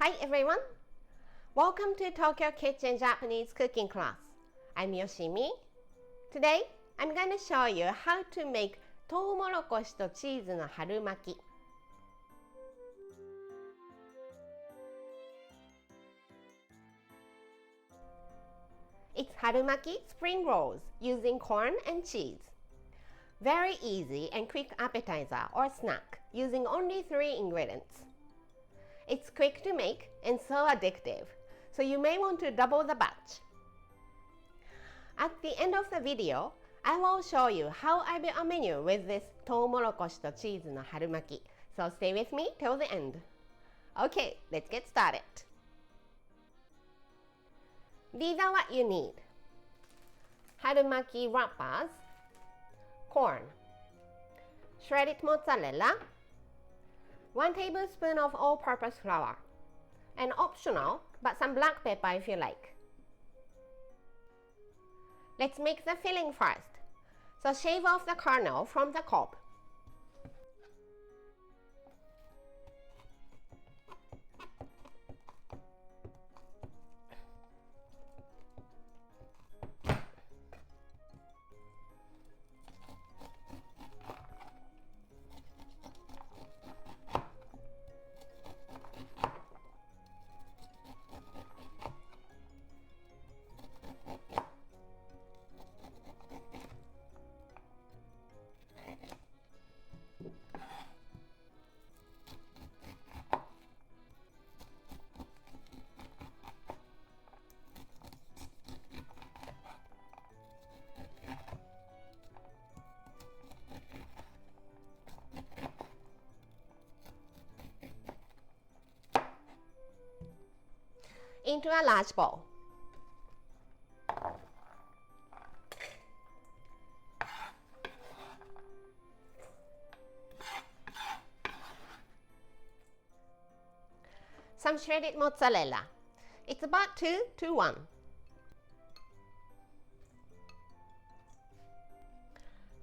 Hi everyone! Welcome to Tokyo Kitchen Japanese cooking class. I'm Yoshimi. Today, I'm going to show you how to make トウモロコシとチーズの春巻き。It's Harumaki spring rolls using corn and cheese. Very easy and quick appetizer or snack using only 3 ingredients. It's quick to make and so addictive, so you may want to double the batch. At the end of the video, I will show you how I build a menu with this トウモロコシとチーズの春巻き. So stay with me till the end. Okay, let's get started. These are what you need. Harumaki wrappers, corn, shredded mozzarella, 1 tablespoon of all-purpose flour, and optional, but some black pepper if you like. Let's make the filling first. So shave off the kernel from the cob. Into a large bowl. Some shredded mozzarella. It's about 2 to 1.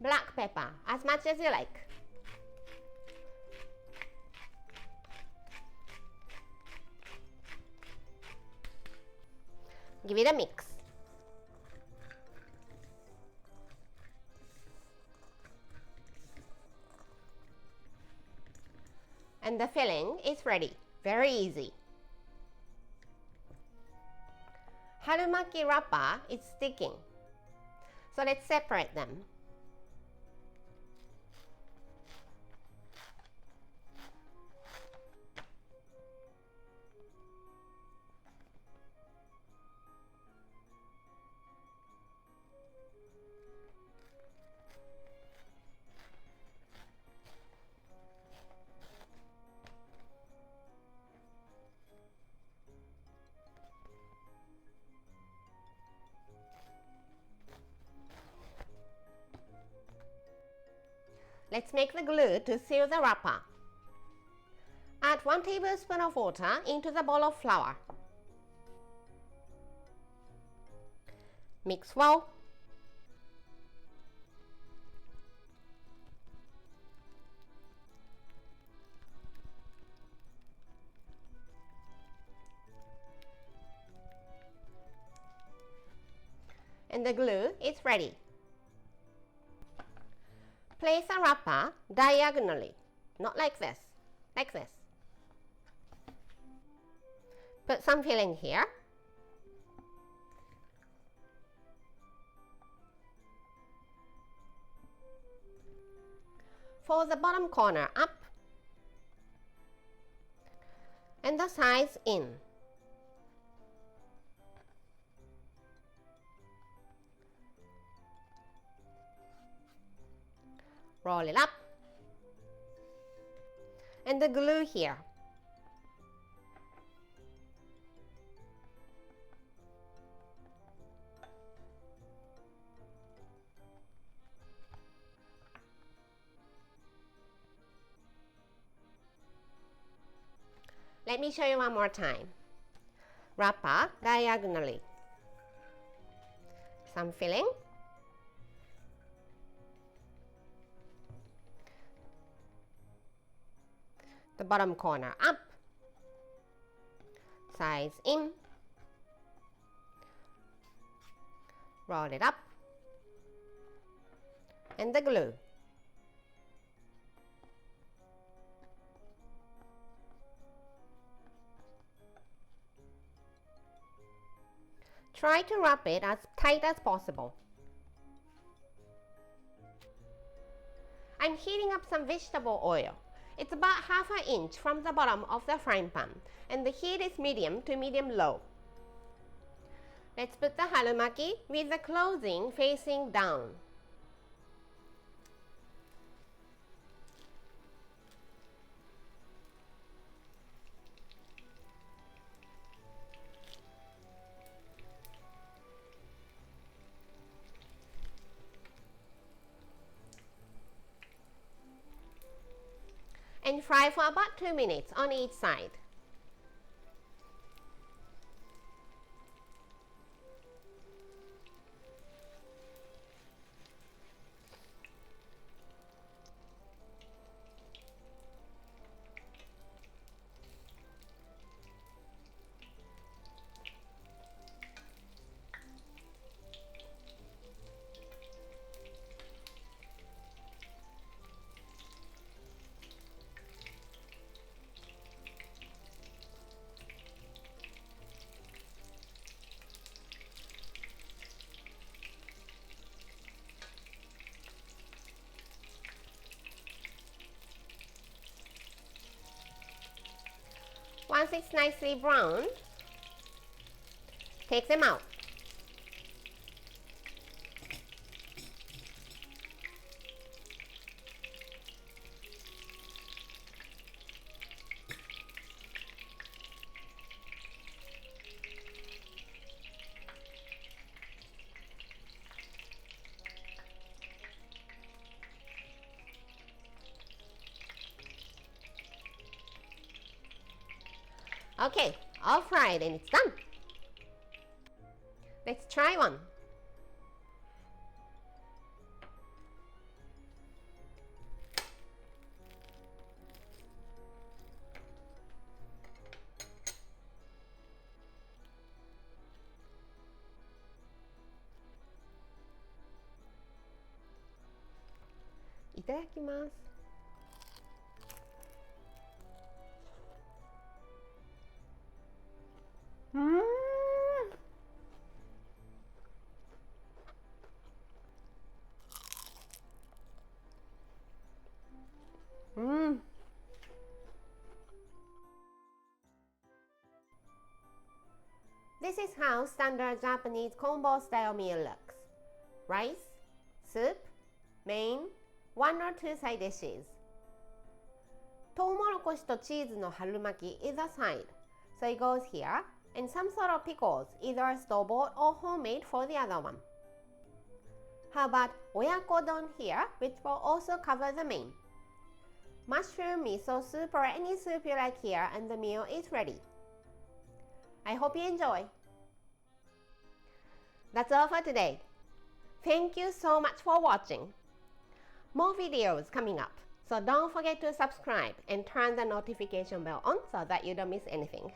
Black pepper, as much as you like. Give it a mix. And the filling is ready. Very easy. Harumaki wrapper is sticking. So let's separate them. Let's make the glue to seal the wrapper. Add 1 tablespoon of water into the bowl of flour. Mix well. And the glue is ready. Place a wrapper diagonally, not like this, like this. Put some filling here. Fold the bottom corner up and the sides in. Roll it up and the glue here. Let me show you one more time. Wrapper diagonally. Some filling. The bottom corner up sides in, roll it up, and the glue. Try to wrap it as tight as possible. I'm heating up some vegetable oil. It's about half an inch from the bottom of the frying pan, and the heat is medium to medium-low. Let's put the harumaki with the clothing facing down. And fry for about 2 minutes on each side. Once it's nicely browned, take them out. Okay, all fried and it's done. Let's try one. Itadakimasu. This is how standard Japanese combo style meal looks. Rice, soup, main, 1 or 2 side dishes. トウモロコシとチーズの春巻き is a side, so it goes here, and some sort of pickles, either store-bought or homemade for the other one. How about oyakodon here, which will also cover the main. Mushroom, miso soup, or any soup you like here, and the meal is ready. I hope you enjoy. That's all for today. Thank you so much for watching. More videos coming up, so don't forget to subscribe and turn the notification bell on so that you don't miss anything.